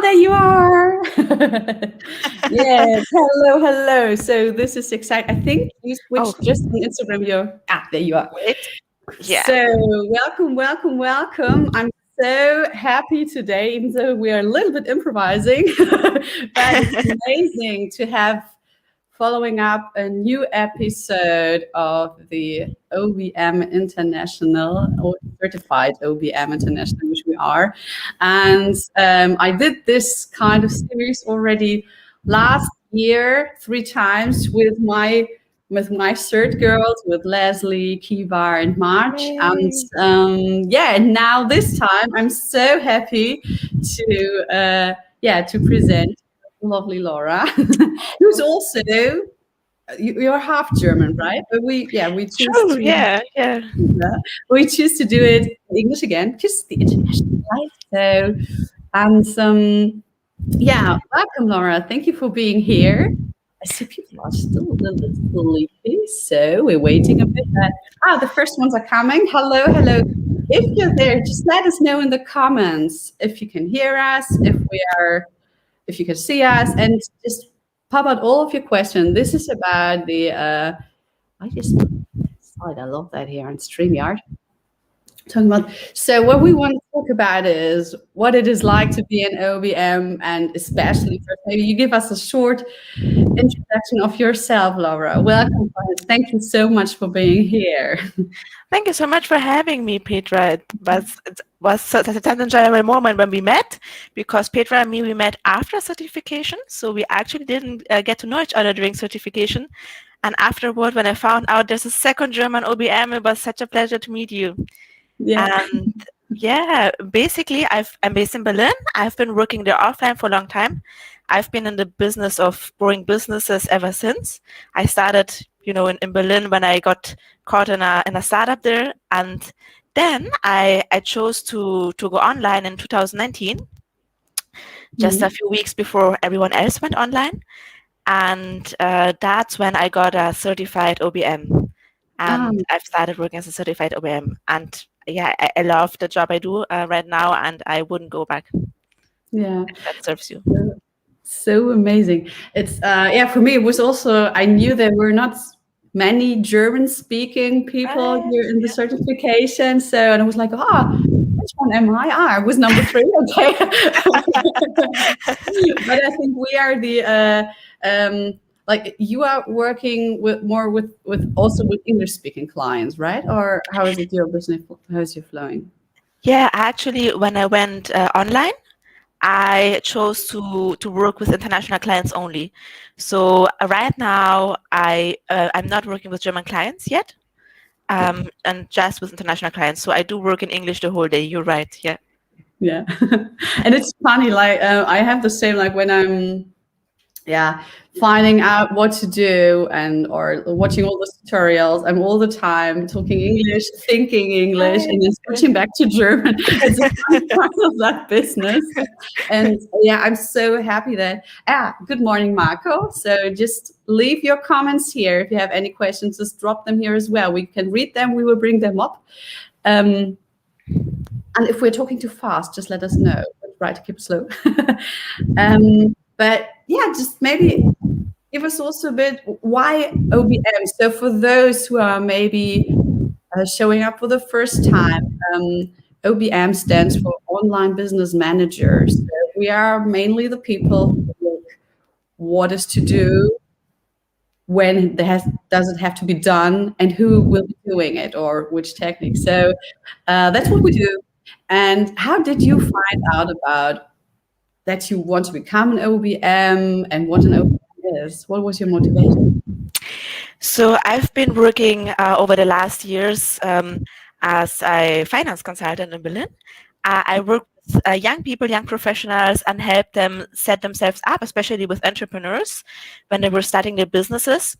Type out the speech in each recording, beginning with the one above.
there you are. Yes, hello, hello. So this is exciting. I think you Oh, switched just on Instagram. There you are. wait. Yeah. So welcome, welcome, welcome. I'm so happy today, even though we are a little bit improvising, but it's amazing to have following up a new episode of the OBM International or certified OBM International, which we are. And I did this kind of series already last year 3 times with my cert girls, with Leslie, Kiva, and March. And Yay. and now this time I'm so happy to present lovely Laura, who's also you're half German, right? But we choose True. to Yeah. do it in English again because the international life. So and welcome, Laura. Thank you for being here. I see people are still a little bit sleepy, so we're waiting a bit. The first ones are coming. Hello, hello. If you're there, just let us know in the comments if you can hear us, if you can see us, and just pop out all of your questions. This is about the I just I love that here on StreamYard. Talking about, so what we want to talk about is what it is like to be an OBM, and especially first, maybe you give us a short introduction of yourself, Laura. Welcome. Thank you so much for being here. Thank you so much for having me, Petra. It was such an enjoyable moment when we met, because Petra and me, we met after certification. So we actually didn't get to know each other during certification. And afterward, when I found out there's a second German OBM, it was such a pleasure to meet you. Yeah. And yeah, basically, I'm based in Berlin. I've been working there offline for a long time. I've been in the business of growing businesses ever since. I started, in Berlin when I got caught in a startup there, and then I chose to go online in 2019, just a few weeks before everyone else went online, and that's when I got a certified OBM, and I've started working as a certified OBM, and yeah, I love the job I do right now, and I wouldn't go back. Yeah. If that serves you. So amazing. It's for me it was also, I knew there were not many German speaking people Right. here in the certification. So, and I was like, which one am I? I was number 3. Okay. But I think we are the like you are working with more with also with English speaking clients, right? Or how is it your business? How is your flowing? Yeah, actually, when I went online, I chose to work with international clients only. So right now, I'm not working with German clients yet, and just with international clients. So I do work in English the whole day. You're right. Yeah. Yeah. And it's funny, like I have the same, like when I'm finding out what to do and or watching all the tutorials, I'm all the time talking English, thinking English, and then switching back to German. It's a fun part of that business. And I'm so happy that good morning, Marco. So just leave your comments here. If you have any questions, just drop them here as well. We can read them, we will bring them up. And if we're talking too fast, just let us know. We'll try to keep it slow. But just maybe give us also a bit why OBM. So for those who are maybe showing up for the first time, OBM stands for Online Business Managers. So we are mainly the people who look what is to do, when does it have to be done, and who will be doing it, or which technique. So that's what we do. And how did you find out about that you want to become an OBM and what an OBM is? What was your motivation? So I've been working over the last years as a finance consultant in Berlin. I work with young people, young professionals, and help them set themselves up, especially with entrepreneurs when they were starting their businesses.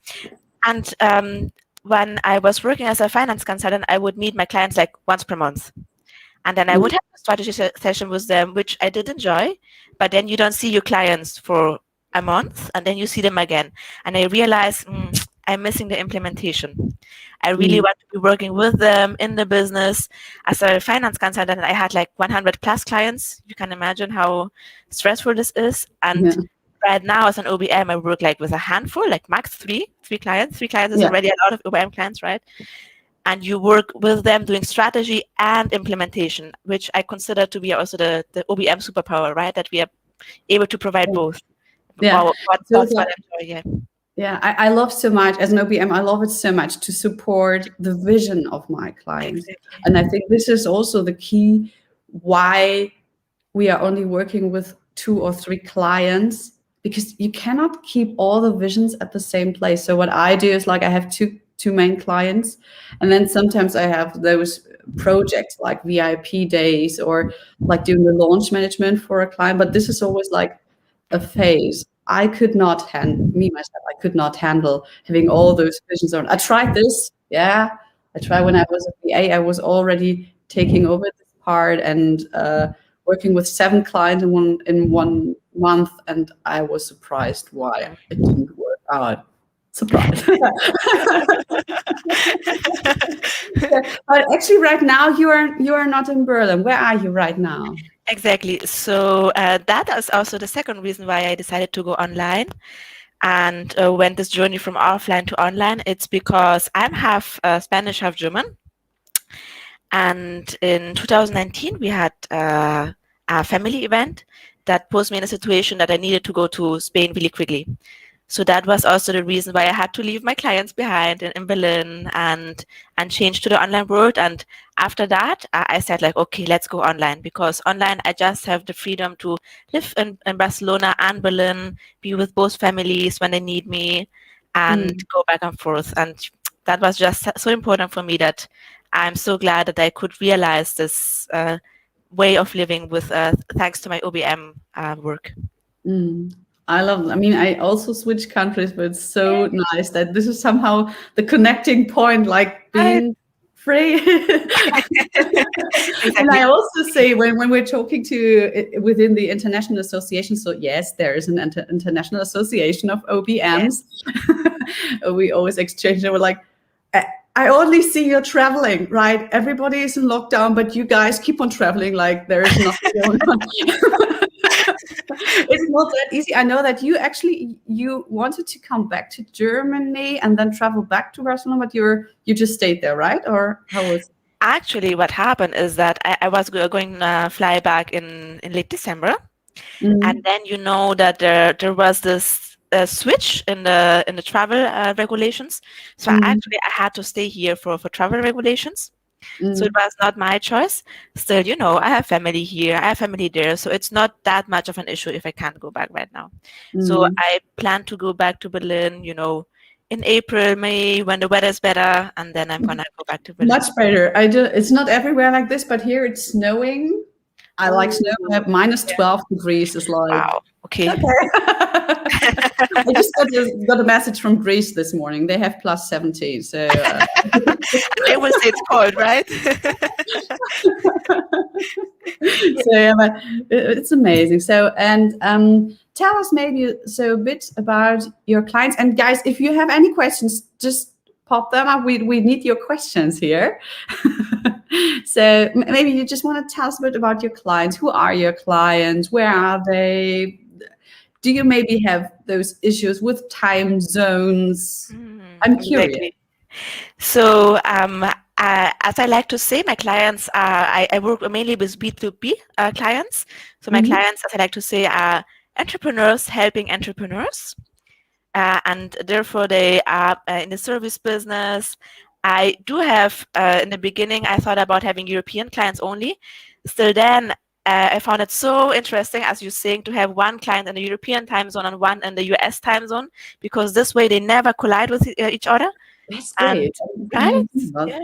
And when I was working as a finance consultant, I would meet my clients like once per month. And then I would have a strategy session with them, which I did enjoy. But then you don't see your clients for a month, and then you see them again. And I realized I'm missing the implementation. I really want to be working with them in the business. As a finance consultant, I had like 100 plus clients. You can imagine how stressful this is. And right now as an OBM, I work like with a handful, like max three clients. 3 clients is already a lot of OBM clients, right? And you work with them doing strategy and implementation, which I consider to be also the OBM superpower, right? That we are able to provide both. Yeah, that's what I enjoy. Yeah, I love so much as an OBM. I love it so much to support the vision of my clients, and I think this is also the key why we are only working with 2 or 3 clients, because you cannot keep all the visions at the same place. So what I do is like I have two main clients, and then sometimes I have those projects like VIP days or like doing the launch management for a client. But this is always like a phase. I could not I could not handle having all those visions on. I tried this, I tried when I was a VA. I was already taking over this part and working with 7 clients in one month, and I was surprised why it didn't work out. Surprise! But actually, right now you are not in Berlin. Where are you right now? Exactly. So that is also the second reason why I decided to go online and went this journey from offline to online. It's because I'm half Spanish, half German. And in 2019, we had a family event that put me in a situation that I needed to go to Spain really quickly. So that was also the reason why I had to leave my clients behind in Berlin and change to the online world. And after that, I said like, okay, let's go online, because online I just have the freedom to live in Barcelona and Berlin, be with both families when they need me, and go back and forth. And that was just so important for me that I'm so glad that I could realize this way of living with thanks to my OBM work. I love. I mean, I also switched countries, but it's so nice that this is somehow the connecting point, like being free. And I also say when we're talking to within the international association, so yes, there is an international association of OBMs. We always exchange, and we're like, I only see you're traveling, right? Everybody is in lockdown, but you guys keep on traveling like there is nothing going on. It's not that easy. I know that you wanted to come back to Germany and then travel back to Barcelona, but you just stayed there, right? Or how was it? Actually, what happened is that I was going to fly back in late December, and then you know that there was this switch in the travel regulations. So I had to stay here for travel regulations. So it was not my choice. Still, you know, I have family here, I have family there, so it's not that much of an issue if I can't go back right now. So I plan to go back to Berlin, you know, in April, May, when the weather is better, and then I'm gonna go back to Berlin. Much better. It's not everywhere like this, but here it's snowing. I like snow. Minus 12 degrees is like, wow. Okay. I just got a message from Greece this morning. They have plus 17. So I will say it's cold, right? So yeah, but it's amazing. So and tell us maybe a bit about your clients. And guys, if you have any questions, just pop them up. We need your questions here. So maybe you just want to tell us a bit about your clients. Who are your clients? Where are they? Do you maybe have those issues with time zones? I'm curious. Exactly. So as I like to say, my clients I work mainly with B2B clients. So my clients, as I like to say, are entrepreneurs helping entrepreneurs. And therefore they are in the service business. I do have, in the beginning, I thought about having European clients only. Still then, I found it so interesting, as you're saying, to have one client in the European time zone and one in the US time zone, because this way they never collide with each other. That's great. Right?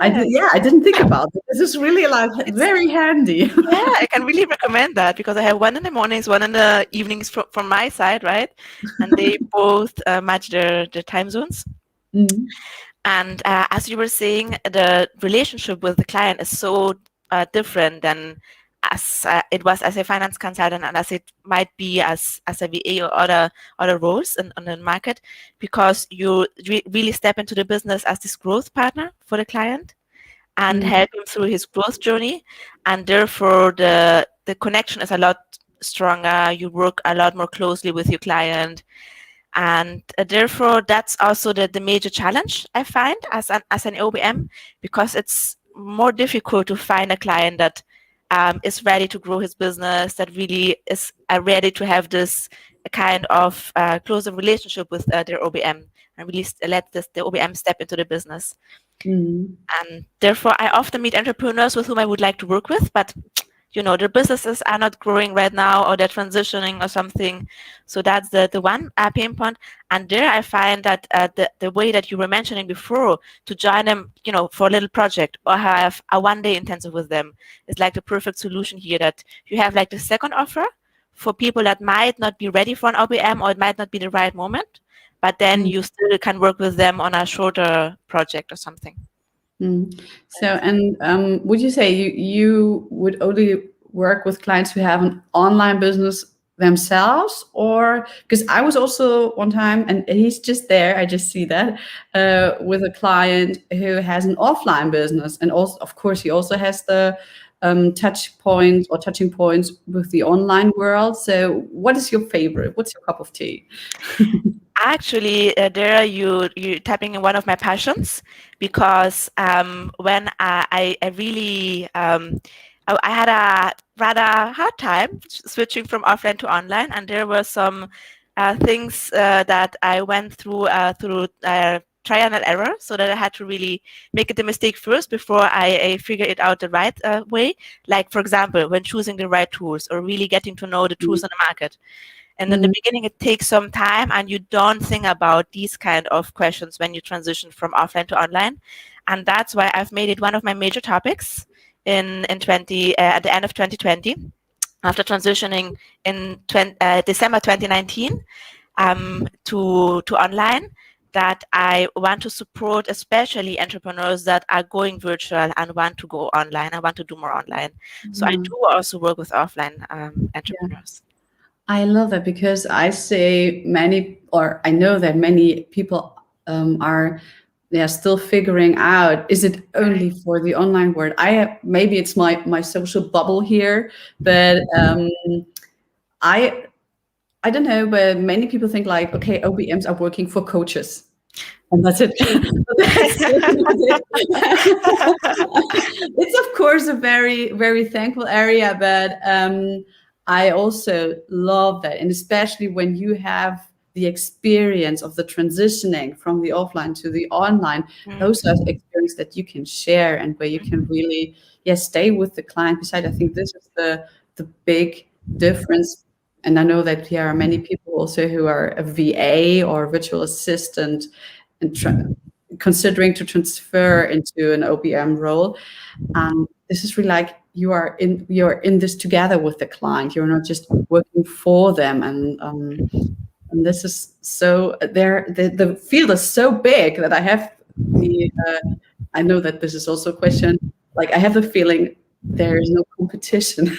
I didn't think about it. This is really it's very handy. Yeah, I can really recommend that, because I have one in the mornings, one in the evenings from my side, right? And they both match their time zones. And as you were saying, the relationship with the client is so different than as it was as a finance consultant and as it might be as a VA or other roles on the market, because you really step into the business as this growth partner for the client and help him through his growth journey, and therefore the connection is a lot stronger. You work a lot more closely with your client, and therefore that's also the major challenge I find as an OBM, because it's more difficult to find a client that is ready to grow his business, that really is ready to have this kind of closer relationship with their OBM and really let the OBM step into the business. And therefore, I often meet entrepreneurs with whom I would like to work with, but their businesses are not growing right now, or they're transitioning or something. So that's the one pain point. And there I find that the way that you were mentioning before, to join them, for a little project or have a one-day intensive with them, is like the perfect solution here, that you have like the second offer for people that might not be ready for an OBM, or it might not be the right moment, but then you still can work with them on a shorter project or something. So, and would you say you would only work with clients who have an online business themselves, or because I was also one time, and he's just there, I just see that with a client who has an offline business, and also, of course, he also has the touching points with the online world. So, what is your favorite? What's your cup of tea? Actually, there you tapping in one of my passions, because when I really I had a rather hard time switching from offline to online, and there were some things that I went through trial and error, so that I had to really make the mistake first before I figure it out the right way. Like, for example, when choosing the right tools, or really getting to know the tools on the market. And in the beginning, it takes some time, and you don't think about these kind of questions when you transition from offline to online. And that's why I've made it one of my major topics at the end of 2020, after transitioning in December 2019 to online, that I want to support especially entrepreneurs that are going virtual and want to go online. I want to do more online. So I do also work with offline entrepreneurs. I love that, because I know that many people are still figuring out, is it only for the online world? Maybe it's my social bubble here, but I don't know, but many people think like, okay, OBMs are working for coaches, and that's it. It's of course a very, very thankful area, but I also love that, and especially when you have the experience of the transitioning from the offline to the online, those are experiences that you can share, and where you can really stay with the client beside. I think this is the big difference. And I know that there are many people also who are a VA or virtual assistant and considering to transfer into an OBM role. This is really like you're in this together with the client. You're not just working for them, and this is so the field is so big that I know that this is also a question. Like, I have the feeling there is no competition.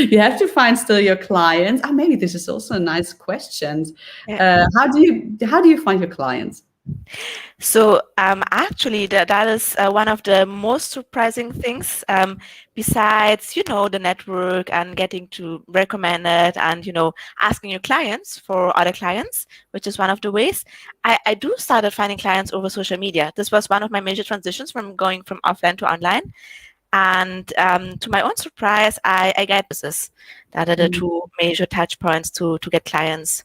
You have to find still your clients. Maybe this is also a nice question. How do you find your clients? So actually, that is one of the most surprising things. Besides, the network and getting to recommend it, and asking your clients for other clients, which is one of the ways. I do started finding clients over social media. This was one of my major transitions from going from offline to online. And to my own surprise, I get business. That are the two major touch points to get clients.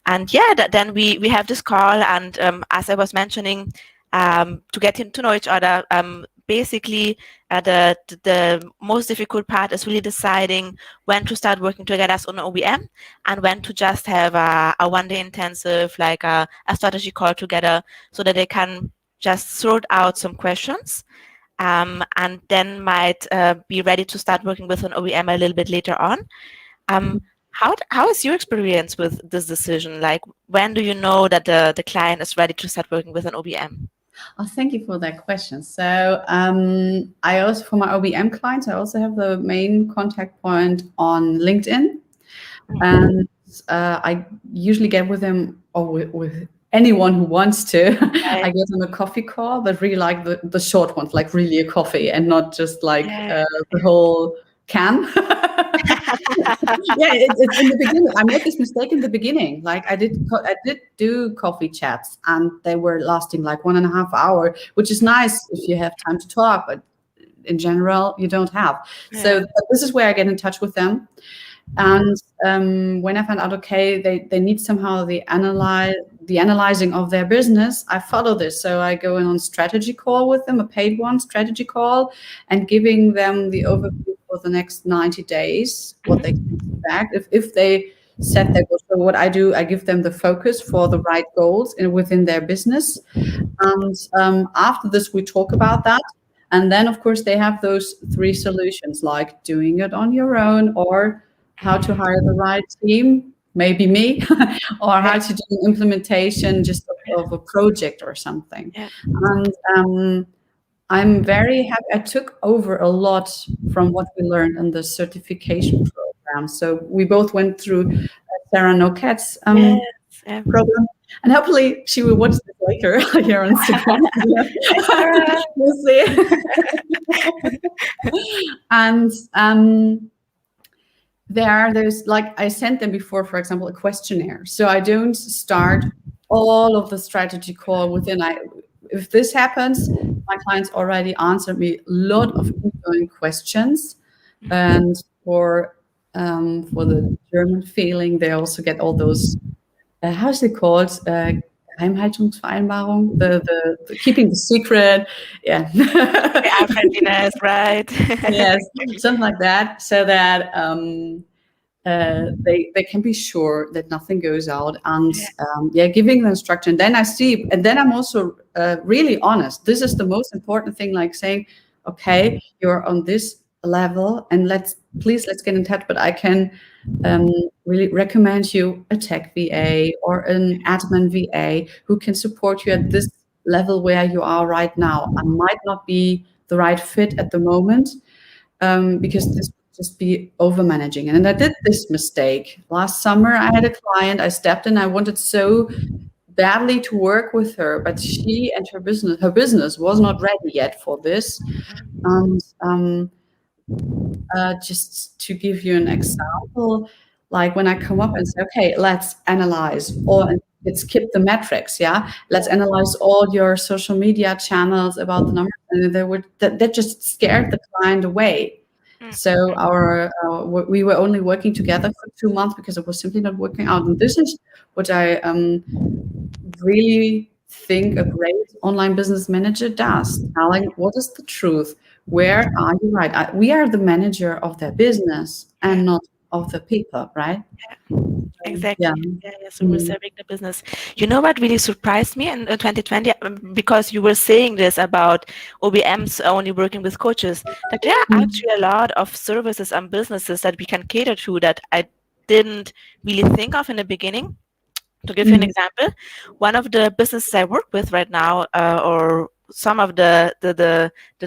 And then we have this call, and as I was mentioning, to get to know each other, basically the most difficult part is really deciding when to start working together as an OBM, and when to just have a one-day intensive, like a strategy call together, so that they can just sort out some questions. And then might be ready to start working with an OBM a little bit later on. How is your experience with this decision? Like, when do you know that the client is ready to start working with an OBM? Oh, thank you for that question. So I also, for my OBM clients, I also have the main contact point on LinkedIn. And I usually get with them or with anyone who wants to. I get on a coffee call, but really like the short ones, like really a coffee and not just like the whole can. Yeah, it's in the beginning. I made this mistake in the beginning. Like I did do coffee chats, and they were lasting like 1.5 hours, which is nice if you have time to talk, but in general, you don't have. So this is where I get in touch with them. And when I found out, okay, they need somehow the analyzing of their business, I follow this. So I go in on strategy call with them, a paid one, strategy call, and giving them the overview for the next 90 days, what they can expect. If they set their goals. So what I do, I give them the focus for the right goals within their business. And after this, we talk about that. And then, of course, they have those 3 solutions, like doing it on your own, or how to hire the right team, maybe me, or how to do an implementation just of a project or something. And I'm very happy. I took over a lot from what we learned in the certification program. So we both went through Sarah Nokat's program. And hopefully she will watch this later here on Instagram. We'll see. And there are those, like I sent them before, for example, a questionnaire. So I don't start all of the strategy call within. If this happens, my clients already answered me a lot of ongoing questions. And for the German feeling, they also get all those, how's it called? Geheimhaltungsvereinbarung, the keeping the secret. Yeah. Friendliness, right? Yes, something like that, so that they can be sure that nothing goes out, and giving them structure. And then I see, and then I'm also really honest. This is the most important thing, like saying, okay, you're on this level, and let's get in touch. But I can really recommend you a tech VA or an admin VA who can support you at this level where you are right now. I might not be the right fit at the moment, because this would just be over managing. And I did this mistake last summer. I had a client, I stepped in, I wanted so badly to work with her, but she and her business was not ready yet for this. And just to give you an example, like when I come up and say, okay, let's analyze all, and let's keep the metrics, let's analyze all your social media channels about the numbers, and that just scared the client away. So we were only working together for 2 months because it was simply not working out. And this is what I really think a great online business manager does, telling what is the truth, where are you right. We are the manager of their business and not of the people, right? Exactly. So we're serving the business. You know what really surprised me in 2020, because you were saying this about OBMs only working with coaches, that there are actually a lot of services and businesses that we can cater to that I didn't really think of in the beginning. To give you an example, one of the businesses I work with right now, or some of the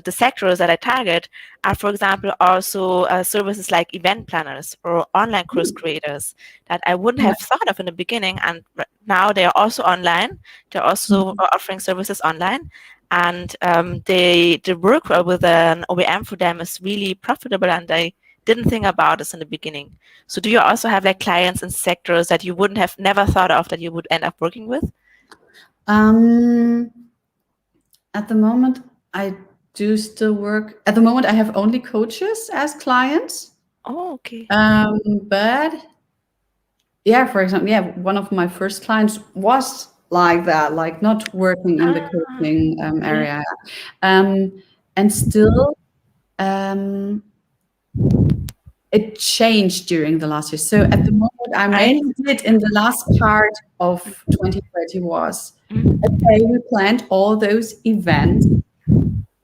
sectors that I target are, for example, also services like event planners or online course creators that I wouldn't have thought of in the beginning, and now they are also online. They're also offering services online, and the work with an OBM for them is really profitable, and they didn't think about this in the beginning. So do you also have like clients in sectors that you wouldn't have never thought of that you would end up working with? At the moment, I do still work. At the moment, I have only coaches as clients. Oh, okay. But for example, one of my first clients was like that, like not working in the coaching area. And still, it changed during the last year. So at the moment, I mainly did in the last part of 2030 was, okay, we planned all those events,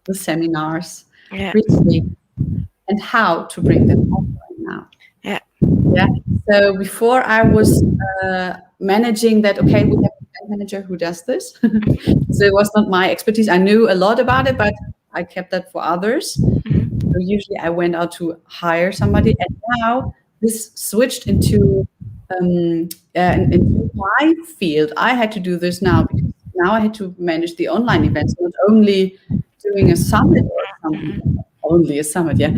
the seminars, retreats, and how to bring them online now. So before I was managing that, okay, we have manager who does this. So it was not my expertise. I knew a lot about it, but I kept that for others. So usually I went out to hire somebody, and now this switched into my field. I had to do this now because now I had to manage the online events, not only doing a summit or something. Only a summit, yeah.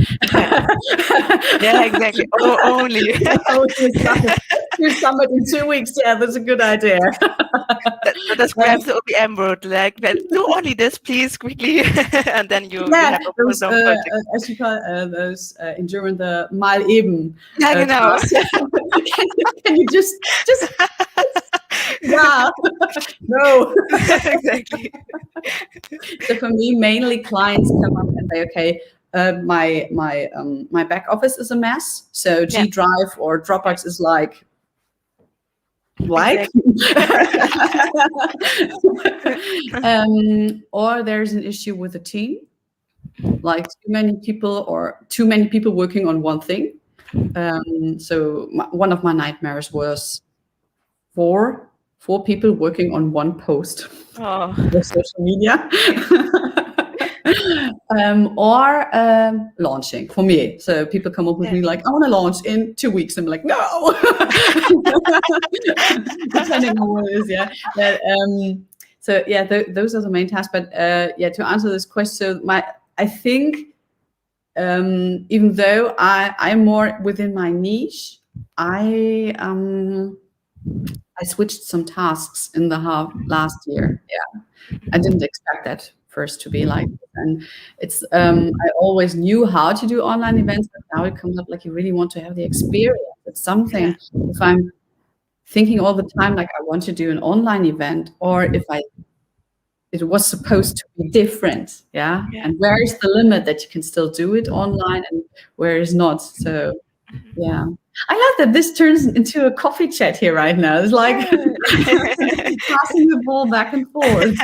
Yeah, exactly. Only. Only a summit. Do summit in 2 weeks. Yeah, that's a good idea. That describes the OBM world. Like, do only this, please, quickly, and then you have a those, full-blown project. as you call those in German, the mal eben. Yeah, genau. Can you just yeah, no. Exactly. So for me, mainly clients come up and say, okay, my back office is a mess. So G Drive or Dropbox is like. Or there's an issue with the team, like too many people working on one thing. So one of my nightmares was four people working on one post for social media. Or launching for me. So people come up with me like, I want to launch in 2 weeks. I'm like, no. Depending on what it is, yeah. So yeah, those are the main tasks. But yeah, to answer this question, I think even though I'm more within my niche, I switched some tasks in the last year. Yeah, I didn't expect that first to be like this. And it's I always knew how to do online events, but now it comes up like you really want to have the experience. It's something if I'm thinking all the time like I want to do an online event, or if it was supposed to be different, and where is the limit that you can still do it online and where is not. So yeah, I love that this turns into a coffee chat here right now. It's like passing the ball back and forth.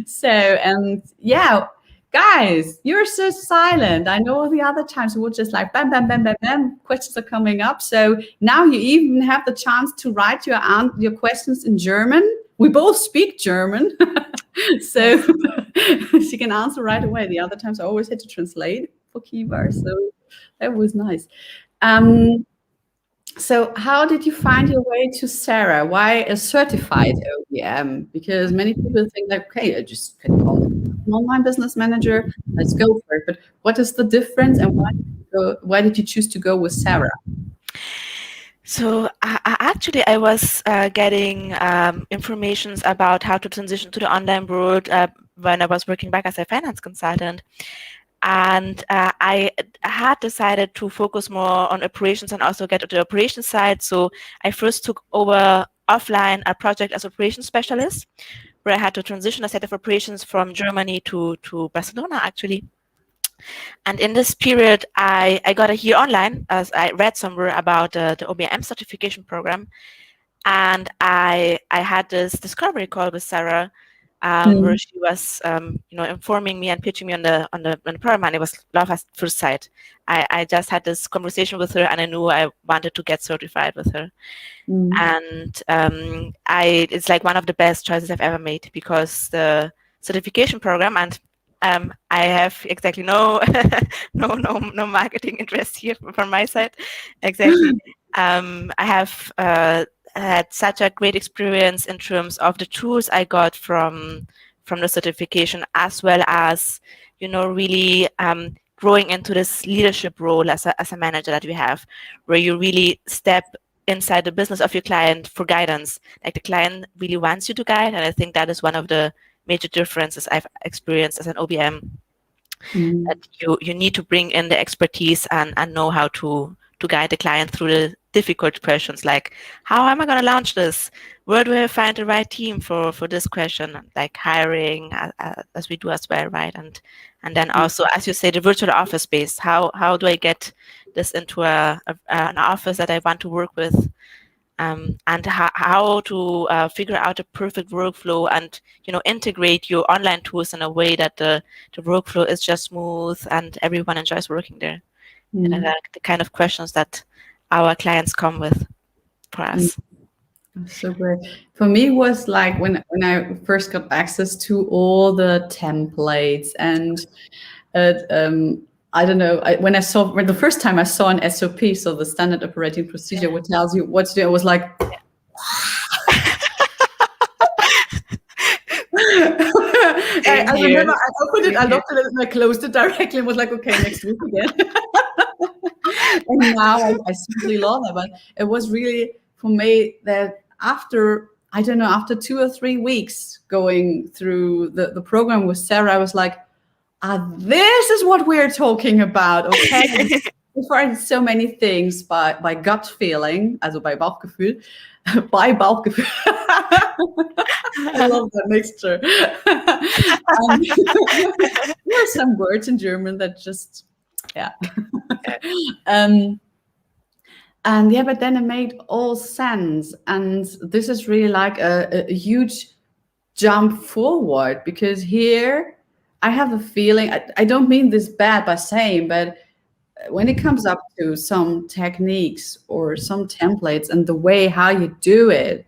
So, and yeah, guys, you're so silent. I know all the other times we were just like bam, bam, bam, bam, bam. Questions are coming up. So now you even have the chance to write your questions in German. We both speak German, so she can answer right away. The other times I always had to translate for keywords, so that was nice. So how did you find your way to Sarah? Why a certified OBM? Because many people think like, okay, I just can call an online business manager, let's go for it. But what is the difference, and why did you choose to go with Sarah? So I was getting information about how to transition to the online world when I was working back as a finance consultant. And I had decided to focus more on operations and also get to the operations side. So I first took over offline a project as operations specialist, where I had to transition a set of operations from Germany to Barcelona, actually. And in this period, I got to hear online, as I read somewhere about the OBM certification program. And I had this discovery call with Sarah, where she was, informing me and pitching me on the program, and it was love at first sight. I just had this conversation with her, and I knew I wanted to get certified with her. And it's like one of the best choices I've ever made, because the certification program, and I have exactly no marketing interest here from my side. Exactly. I have had such a great experience in terms of the tools I got from the certification, as well as really growing into this leadership role as a manager that we have, where you really step inside the business of your client for guidance. Like, the client really wants you to guide, and I think that is one of the major differences I've experienced as an OBM. That you need to bring in the expertise and know how to guide the client through the difficult questions, like, how am I going to launch this? Where do I find the right team for this question? Like hiring, as we do as well, right? And then also, as you say, the virtual office space. How do I get this into an office that I want to work with? And how to figure out a perfect workflow and integrate your online tools in a way that the workflow is just smooth and everyone enjoys working there. And I like the kind of questions that our clients come with for us. So great. For me, it was like when I first got access to all the templates and I don't know. When the first time I saw an SOP, so the standard operating procedure, which tells you what to do, I was like, I remember I opened it, I looked at it, and I closed it directly and was like, okay, next week again. And now I simply love it. But it was really for me that after 2 or 3 weeks going through the program with Sarah, I was like, this is what we're talking about, okay? Before I did so many things by gut feeling, also by Bauchgefühl, by Bauchgefühl. I love that mixture. There are some words in German that just, yeah. But then it made all sense. And this is really like a huge jump forward, because here I have a feeling, I don't mean this bad by saying, but when it comes up to some techniques or some templates and the way how you do it,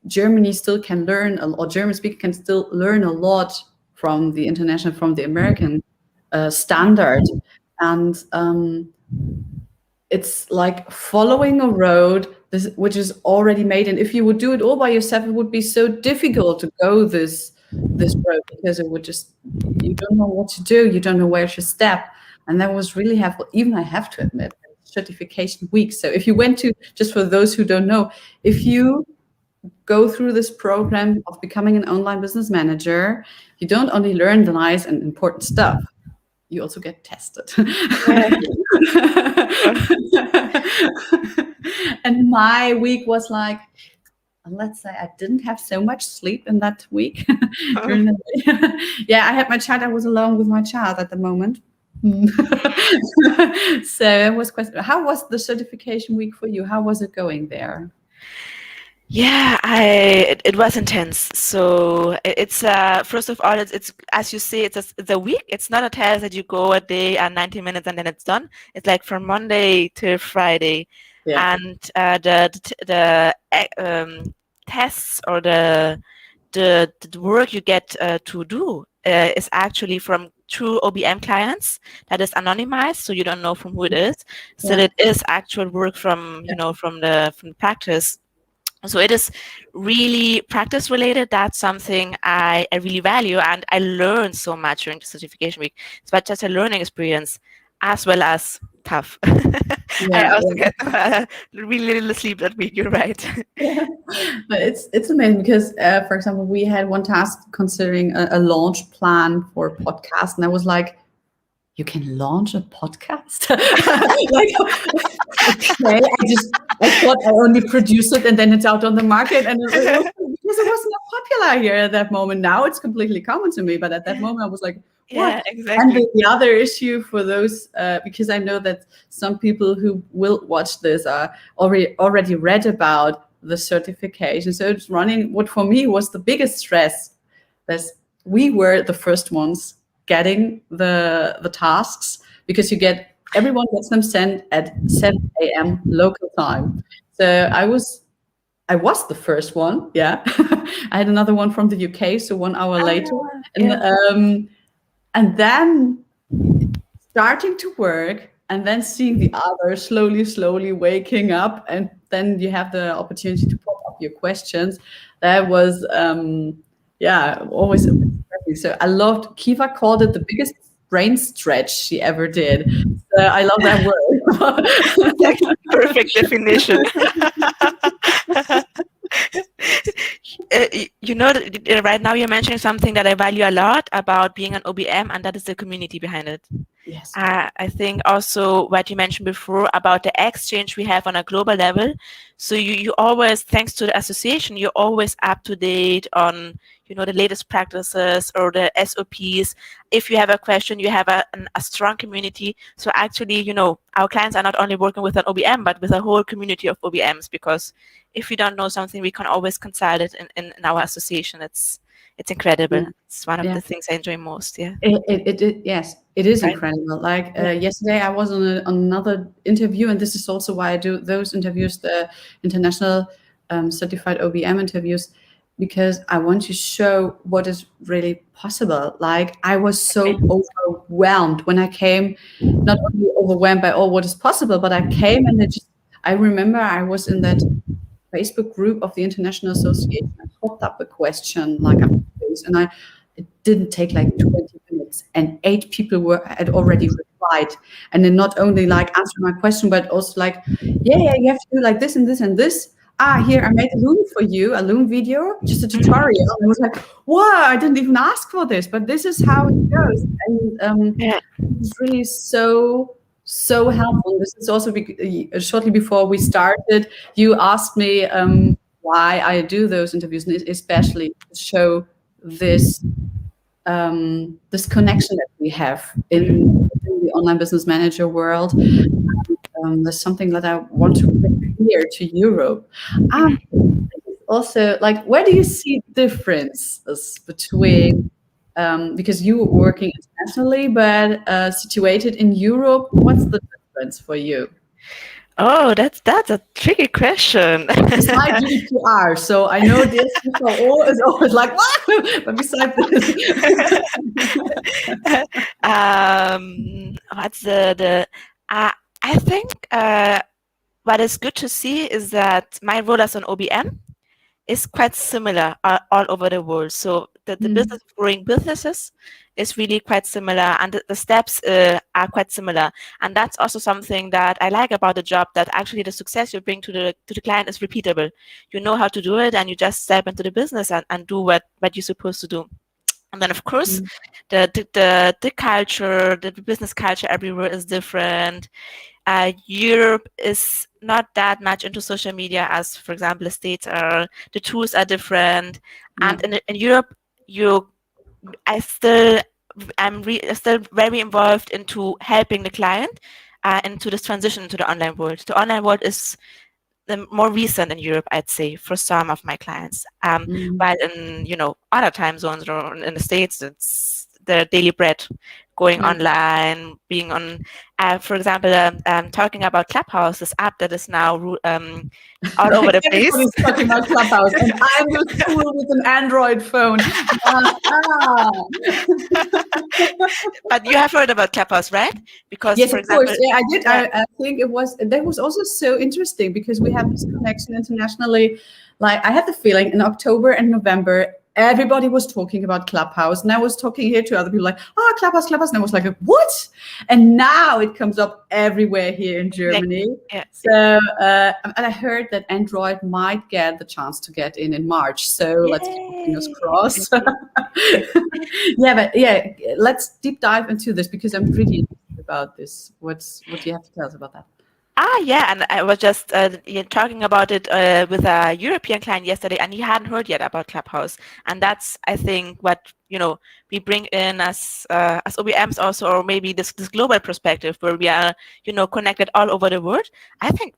Germany still can learn, or German speaker can still learn a lot from the international, from the American standard. And it's like following a road which is already made. And if you would do it all by yourself, it would be so difficult to go this road, because it would just, you don't know what to do, you don't know where to step. And that was really helpful. Even I have to admit, certification week. So if you went to, just for those who don't know, if you go through this program of becoming an online business manager, you don't only learn the nice and important stuff, you also get tested. And my week was like, let's say I didn't have so much sleep in that week. During the day. Yeah, I had my child. I was alone with my child at the moment. So it was question. How was the certification week for you? How was it going there? Yeah, it was intense. So it's first of all, it's as you say, it's a week. It's not a test that you go a day and 90 minutes and then it's done. It's like from Monday to Friday, and the tests or the work you get to do is actually from true OBM clients that is anonymized, so you don't know from who it is. So it is actual work from from the practice. So it is really practice related. That's something I really value, and I learned so much during the certification week. It's about just a learning experience as well as tough. I also get really little sleep that week. You're right. But it's amazing because, for example, we had one task considering a launch plan for a podcast, and I was like, you can launch a podcast? Like, okay, I thought I only produce it and then it's out on the market, and because it was not popular here at that moment. Now it's completely common to me, but at that moment I was like, what? Yeah, exactly. And the other issue for those, because I know that some people who will watch this are already read about the certification. So it's running. What for me was the biggest stress, that we were the first ones getting the tasks, because everyone gets them sent at 7 a.m. local time. So I was the first one. Yeah. I had another one from the UK, so 1 hour later. And then starting to work, and then seeing the others slowly waking up, and then you have the opportunity to pop up your questions. That was always a bit stressing. So I loved, Kiva called it the biggest brain stretch she ever did. So I love that word. Perfect definition. Right now you're mentioning something that I value a lot about being an OBM, and that is the community behind it. Yes. I think also what you mentioned before about the exchange we have on a global level. So you always, thanks to the association, you're always up to date on the latest practices or the SOPs. If you have a question, you have a strong community. So actually, our clients are not only working with an OBM, but with a whole community of OBMs, because if we don't know something, we can always consult it in our association. It's incredible. It's one of the things I enjoy most. Yeah. Yes, it is incredible. Like yesterday, I was on another interview, and this is also why I do those interviews, the international certified OBM interviews, because I want to show what is really possible. Like, I was so overwhelmed when I came, not only overwhelmed by all what is possible, but I came and I remember I was in that Facebook group of the International Association. I popped up a question like and it didn't take like 20 minutes, and 8 people had already replied, and then not only like answering my question, but also like, yeah, you have to do like this and this and this. Here, I made a Loom for you, a Loom video, just a tutorial. And I was like, wow, I didn't even ask for this, but this is how it goes. And it's really so helpful. This is also shortly before we started, you asked me why I do those interviews, and especially to show this this connection that we have in the online business manager world. There's something that I want to bring here to Europe. Also, like, where do you see differences between, because you were working internationally, but situated in Europe, what's the difference for you? Oh, that's a tricky question. Besides GDPR, so I know this is always like, what? But besides this, what's the I think what is good to see is that my role as an OBM is quite similar all over the world. So the business of growing businesses is really quite similar, and the steps are quite similar. And that's also something that I like about the job, that actually the success you bring to the client is repeatable. You know how to do it, and you just step into the business and do what you're supposed to do. And then, of course, the culture, the business culture everywhere is different. Europe is not that much into social media as, for example, the States are. The tools are different. And in Europe, I'm still very involved into helping the client into this transition to the online world. The online world is the more recent in Europe, I'd say, for some of my clients. But in other time zones or in the States, it's the daily bread, going online, being on, for example, talking about Clubhouse, this app that is now all over the place. Everybody's talking about Clubhouse, and I'm the fool with an Android phone. But you have heard about Clubhouse, right? Because, yes, for of course, example, yeah, I did. Yeah. I think that was also so interesting, because we have this connection internationally. Like, I had the feeling in October and November, everybody was talking about Clubhouse, and I was talking here to other people like, Clubhouse, and I was like, what? And now it comes up everywhere here in Germany. So, and I heard that Android might get the chance to get in March. So let's keep our fingers crossed. Let's deep dive into this, because I'm pretty interested about this. What do you have to tell us about that? And I was just talking about it with a European client yesterday, and he hadn't heard yet about Clubhouse. And that's, I think, what we bring in as OBMs also, or maybe this global perspective where we are connected all over the world. I think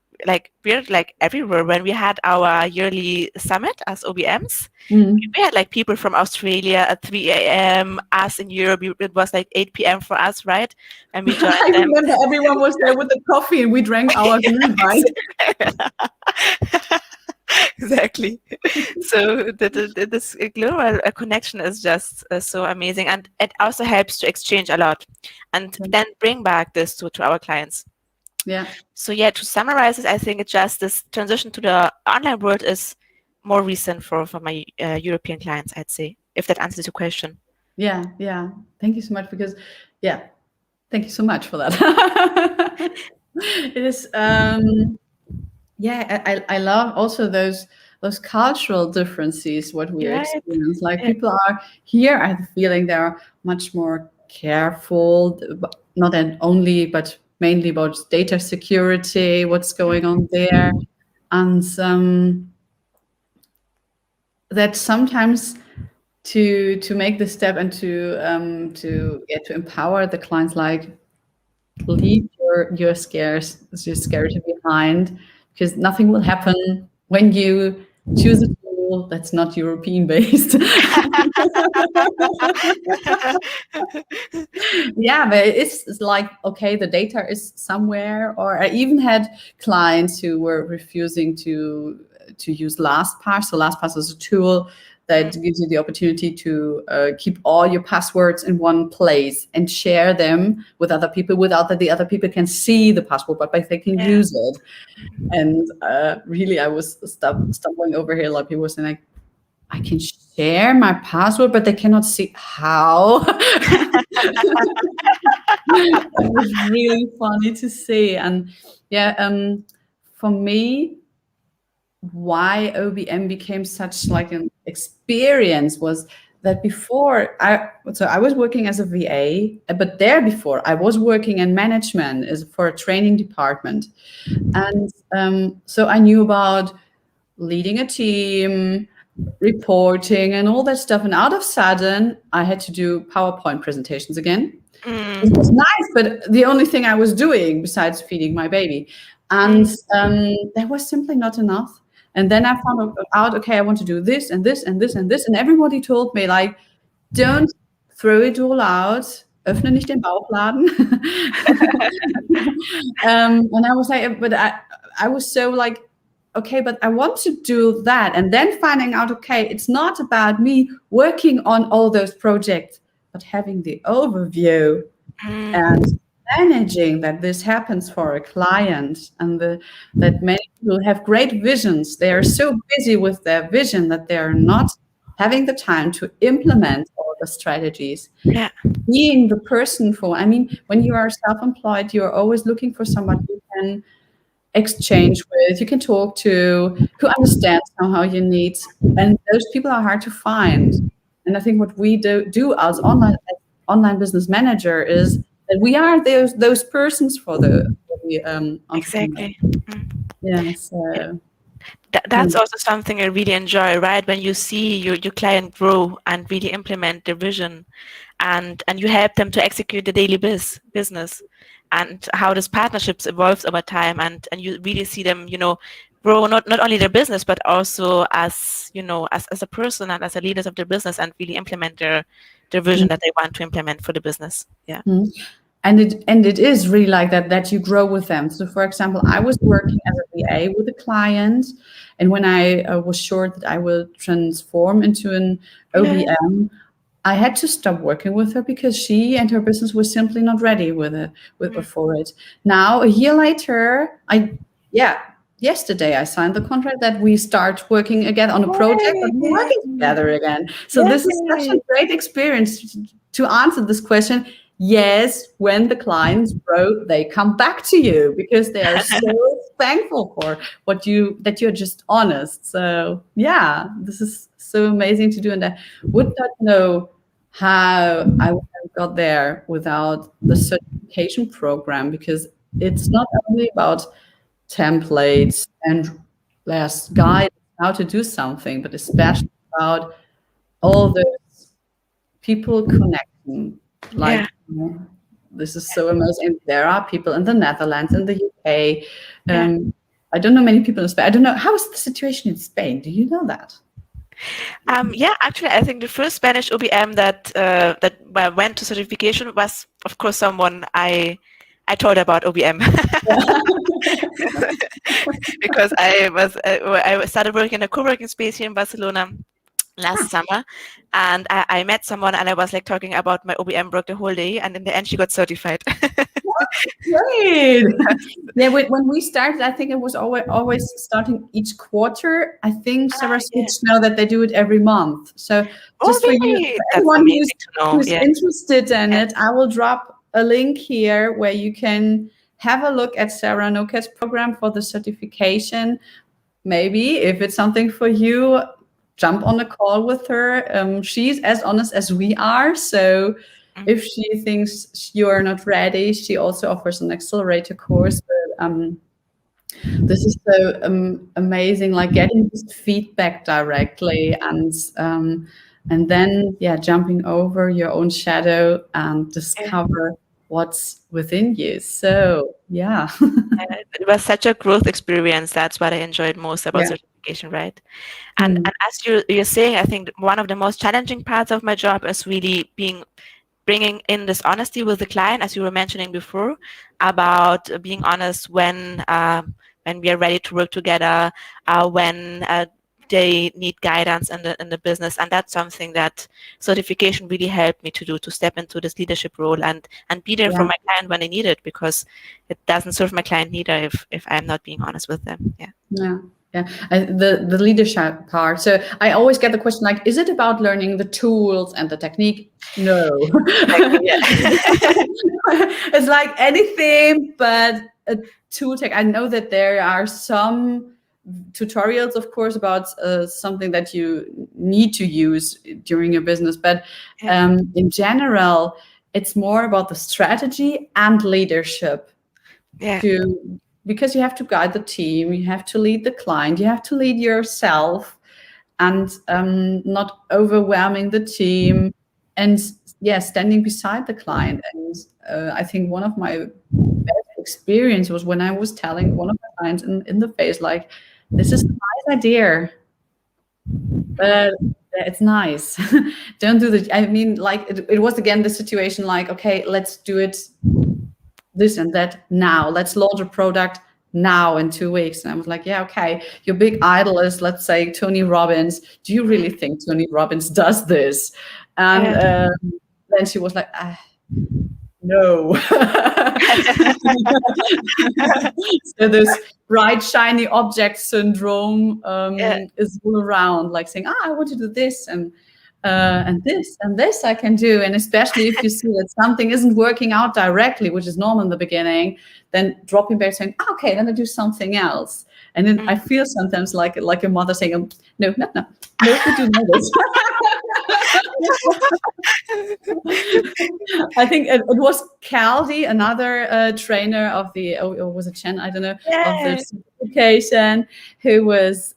we're everywhere. When we had our yearly summit as OBMs, we had people from Australia at 3 a.m. Us in Europe, it was 8 p.m. for us, right? And we joined. I remember everyone was there with the coffee, and we drank our beer, right? Exactly. So this global connection is just so amazing, and it also helps to exchange a lot, and then bring back this to our clients. Yeah. So to summarize it, I think it's just this transition to the online world is more recent for my European clients, I'd say, if that answers your question. Yeah. Thank you so much, because thank you so much for that. It is I love also those cultural differences, what we experience. Like, people are here, I have the feeling they're much more careful, not only, but mainly about data security, what's going on there. And that sometimes to make the step and to empower the clients, like, leave your scarcity behind, because nothing will happen when you choose a tool that's not European based. But it's like, okay, the data is somewhere. Or I even had clients who were refusing to to use LastPass. So LastPass is a tool that gives you the opportunity to keep all your passwords in one place and share them with other people without that the other people can see the password, but they can use it. And really, I was stumbling over here. A lot of people were saying, like, I can share my password, but they cannot see how. It was really funny to see. And for me, why OBM became such like an experience was that before I was working as a VA, but before I was working in management as for a training department. And so I knew about leading a team, reporting and all that stuff. And out of sudden, I had to do PowerPoint presentations again. It was nice, but the only thing I was doing besides feeding my baby. And that was simply not enough. And then I found out, okay, I want to do this and this and this and this. And everybody told me, like, don't throw it all out. Öffne nicht den Bauchladen. And I was like, but I was so like, okay, but I want to do that. And then finding out, okay, it's not about me working on all those projects, but having the overview and managing that this happens for a client, and that many people have great visions. They are so busy with their vision that they are not having the time to implement all the strategies. Yeah. Being the person when you are self-employed, you're always looking for somebody you can exchange with, you can talk to, who understands somehow your needs. And those people are hard to find. And I think what we do as online business manager is that we are those persons for the Exactly. Yeah. So that's also something I really enjoy, right? When you see your client grow and really implement their vision, and you help them to execute the daily business, and how this partnerships evolves over time, and you really see them, grow not only their business but also as as a person and as a leaders of their business, and really implement their vision that they want to implement for the business. Yeah. And it is really like that you grow with them. So, for example, I was working as a VA with a client, and when I was sure that I will transform into an OBM, I had to stop working with her because she and her business was simply not ready for it. Now, a year later, yesterday I signed the contract that we start working again on a project, but we're working together again. So this is such a great experience to answer this question. Yes, when the clients grow, they come back to you because they are so thankful for that you're just honest. So yeah, this is so amazing to do. And I would not know how I would have got there without the certification program, because it's not only about templates and less guide how to do something, but especially about all those people connecting. This is so amazing. There are people in the Netherlands, in the UK. I don't know many people in Spain. I don't know, how is the situation in Spain? Do you know that? Actually, I think the first Spanish OBM that went to certification was, of course, someone I told about OBM. Because I started working in a co-working space here in Barcelona last summer, and I met someone, and I was like talking about my OBM work the whole day, and in the end she got certified. Great. Yeah, when we started, I think it was always starting each quarter. I think Sarah switched now that they do it every month. So just for you, anyone who's interested in it, I will drop a link here where you can have a look at Sarah Noket's program for the certification. Maybe if it's something for you, jump on a call with her. She's as honest as we are. So if she thinks you are not ready, she also offers an accelerator course. This is so amazing, like getting this feedback directly, and then jumping over your own shadow and discover what's within you. So it was such a growth experience. That's what I enjoyed most about certification, right? And as you're saying, I think one of the most challenging parts of my job is really bringing in this honesty with the client, as you were mentioning before, about being honest when when we are ready to work together, when they need guidance in the business. And that's something that certification really helped me to do, to step into this leadership role and be there for my client when they need it, because it doesn't serve my client neither if I'm not being honest with them. Yeah. The leadership part. So I always get the question like, is it about learning the tools and the technique? No. It's like anything but a tool tech. I know that there are some tutorials, of course, about something that you need to use during your business, but in general, it's more about the strategy and leadership. Because you have to guide the team, you have to lead the client, you have to lead yourself, and not overwhelming the team, and standing beside the client. And I think one of my best experience was when I was telling one of my clients in the face, like, this is a nice idea, but it's nice. Don't do the, I mean, like, it was again the situation like, okay, let's do it this and that now. Let's launch a product now in 2 weeks. And I was like, yeah, okay, your big idol is, let's say, Tony Robbins. Do you really think Tony Robbins does this? And then she was like, no. So this bright, shiny object syndrome is all around, like saying, I want to do this and this and this I can do. And especially if you see that something isn't working out directly, which is normal in the beginning, then dropping back saying, okay, then I do something else. And then I feel sometimes like a mother saying, no, we do know this. I think it was Caldi, another trainer of the, or was it Chen? I don't know, of the certification, who was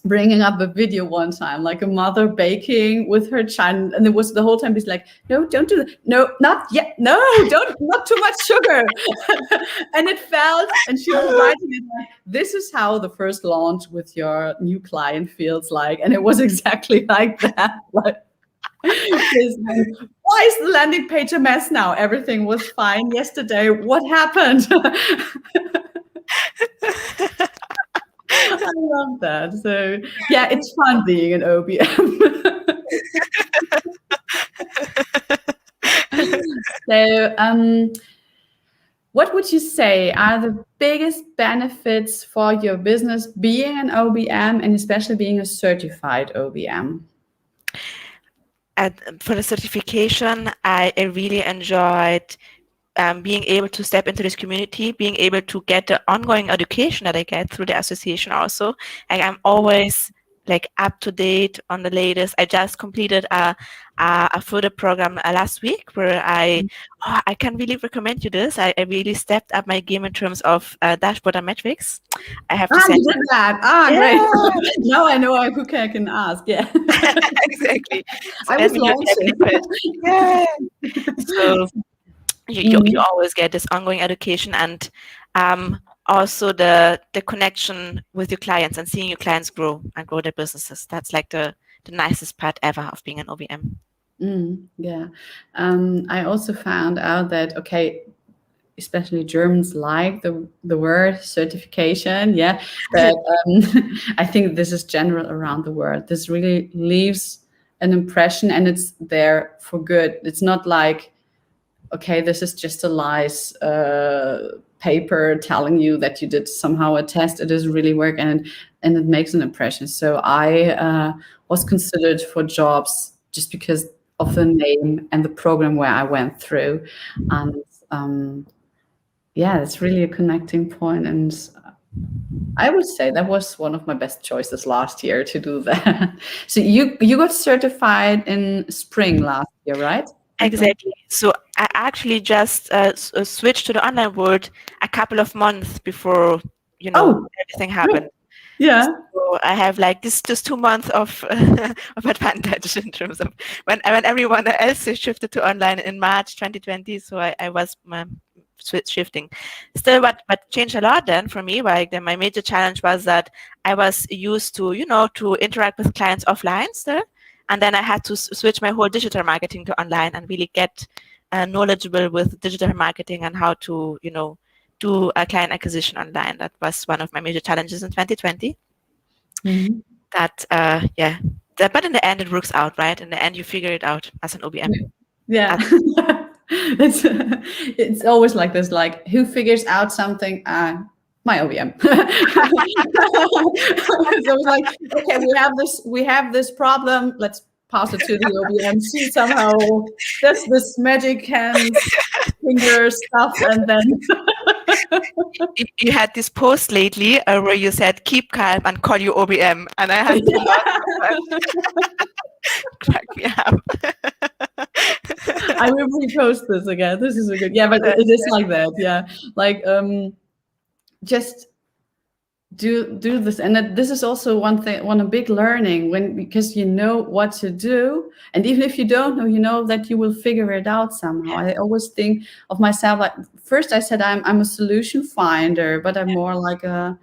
bringing up a video one time, like a mother baking with her child, and it was the whole time he's like, no, don't do that, no, not yet, no, don't, not too much sugar. And it felt, and she was writing it like, this is how the first launch with your new client feels like. And it was exactly like that. Like, why is the landing page a mess now? Everything was fine yesterday. What happened? I love that. So yeah, it's fun being an OBM. So what would you say are the biggest benefits for your business being an OBM, and especially being a certified OBM? For the certification, I really enjoyed being able to step into this community, being able to get the ongoing education that I get through the association also. Like, I'm always like up to date on the latest. I just completed a further program last week where I can really recommend you this. I really stepped up my game in terms of dashboard and metrics. I have to say you did that. Great. Now I know who I can ask. Yeah. Exactly. So I was launching. So you always get this ongoing education, and also the connection with your clients and seeing your clients grow and grow their businesses. That's like the nicest part ever of being an OBM. I also found out that, okay, especially Germans like the word certification, but I think this is general around the world. This really leaves an impression, and it's there for good. It's not like, okay, this is just a nice paper telling you that you did somehow a test. It is really work, and it makes an impression. So I was considered for jobs just because of the name and the program where I went through. And it's really a connecting point. And I would say that was one of my best choices last year to do that. So you got certified in spring last year, right? Exactly. So I actually just switched to the online world a couple of months before, everything happened. Yeah. So I have like this 2 months of advantage in terms of when everyone else shifted to online in March 2020. So I was shifting. Still, what changed a lot then for me, like my major challenge was that I was used to, to interact with clients offline still. And then I had to switch my whole digital marketing to online and really get knowledgeable with digital marketing and how to, do a client acquisition online. That was one of my major challenges in 2020. Mhm. But in the end, it works out, right? In the end, you figure it out as an OBM. Yeah. it's it's always like this, like who figures out something? My OBM. It's always like, okay, we have this problem. Let's pass it to the OBM. She somehow does this magic hands, finger stuff, and then You had this post lately where you said, keep calm and call you OBM. And I had to crack me up. I will repost this again. This is a good, but it is like that. Yeah. Like, just do this. And this is also one big learning because you know what to do. And even if you don't know, you know that you will figure it out somehow. I always think of myself, like first I said, I'm a solution finder, but I'm more like a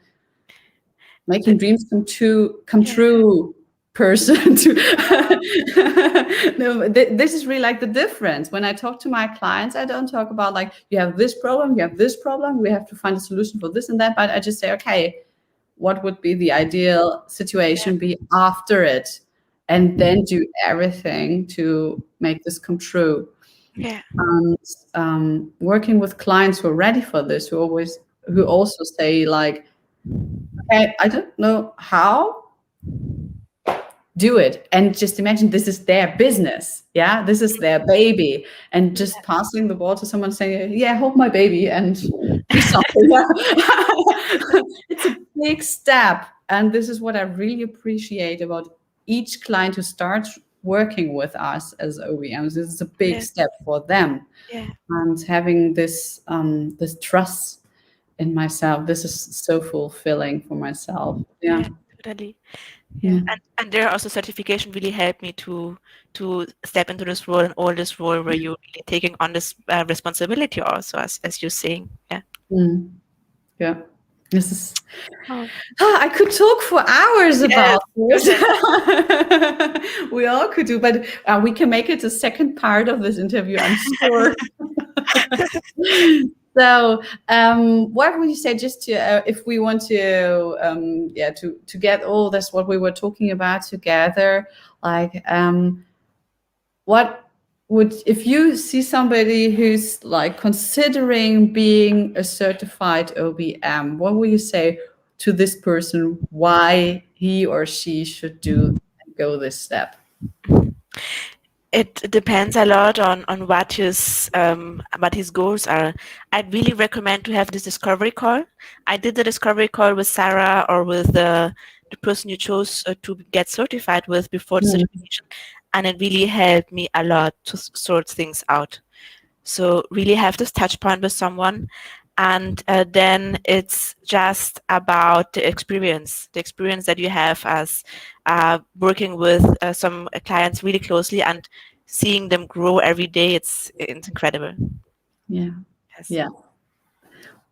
making dreams come true person. No, this is really like the difference. When I talk to my clients, I don't talk about like, you have this problem, we have to find a solution for this and that, but I just say, okay, what would be the ideal situation be after it, and then do everything to make this come true. And working with clients who are ready for this, who also say like, okay, I don't know how, do it. And just imagine this is their business. Yeah, this is their baby. And just passing the ball to someone saying, yeah, hold my baby and do something. It's a big step. And this is what I really appreciate about each client who starts working with us as OBMs. This is a big step for them. And having this trust in myself, this is so fulfilling for myself. Yeah, totally. And there also certification really helped me to step into this role and all this role where you're really taking on this responsibility also, as you're saying. Yeah. This is I could talk for hours about this. We all could do, but we can make it a second part of this interview, I'm sure. So, what would you say, just to if we want to get all this what we were talking about together, like what would, if you see somebody who's like considering being a certified OBM, what would you say to this person why he or she should go this step? It depends a lot on what his goals are. I'd really recommend to have this discovery call. I did the discovery call with Sarah or with the person you chose to get certified with before the certification, and it really helped me a lot to sort things out. So really have this touch point with someone, and then it's just about the experience that you have as working with some clients really closely and seeing them grow every day. It's incredible. Yeah.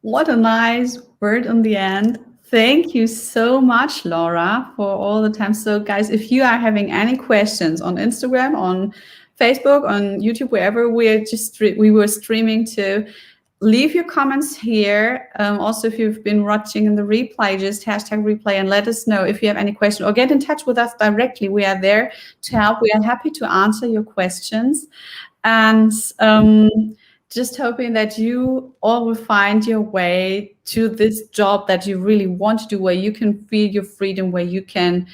What a nice word on the end. Thank you so much, Laura, for all the time. So guys, if you are having any questions on Instagram, on Facebook, on YouTube, wherever we were streaming to, leave your comments here. Also, if you've been watching in the replay, just #replay and let us know if you have any question, or get in touch with us directly. We are there to help. We are happy to answer your questions. And just hoping that you all will find your way to this job that you really want to do, where you can feel your freedom, where you can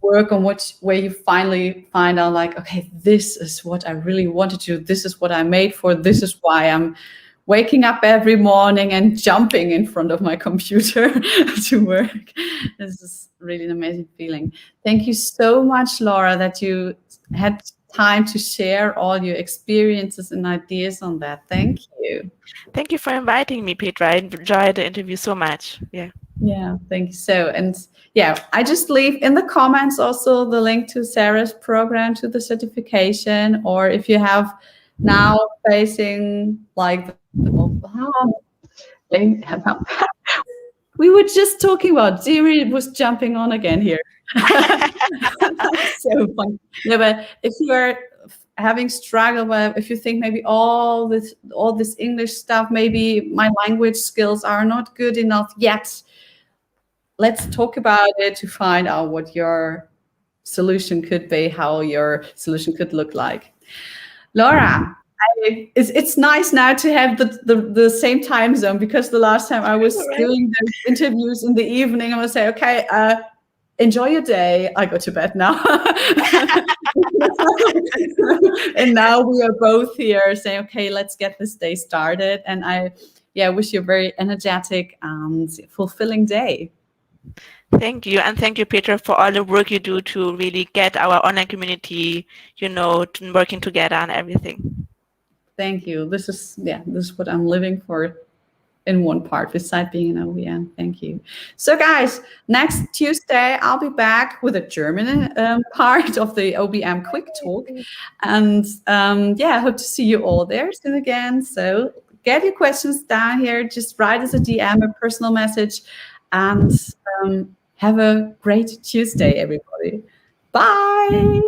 work on where you finally find out like, okay, this is what I really wanted to do. This is what I'm made for. This is why I'm waking up every morning and jumping in front of my computer to work. This is really an amazing feeling. Thank you so much, Laura, that you had time to share all your experiences and ideas on that. Thank you. Thank you for inviting me, Petra. I enjoyed the interview so much. Yeah, thank you. So, and I just leave in the comments also the link to Sarah's program, to the certification, or if you have now facing like we were just talking about, Siri was jumping on again here. So fun. Yeah, but if you are having struggled with, if you think maybe all this English stuff, maybe my language skills are not good enough yet, let's talk about it to find out what your solution could be, how your solution could look like. Laura, it's nice now to have the same time zone, because the last time I was doing those interviews in the evening, I would say, okay, enjoy your day. I go to bed now. And now we are both here saying, okay, let's get this day started. And I wish you a very energetic and fulfilling day. Thank you. And thank you, Peter, for all the work you do to really get our online community, working together and everything. Thank you. This is what I'm living for in one part, besides being an OBM. Thank you. So guys, next Tuesday, I'll be back with a German part of the OBM Quick Talk. And I hope to see you all there soon again. So get your questions down here. Just write us a DM, a personal message. And have a great Tuesday, everybody. Bye.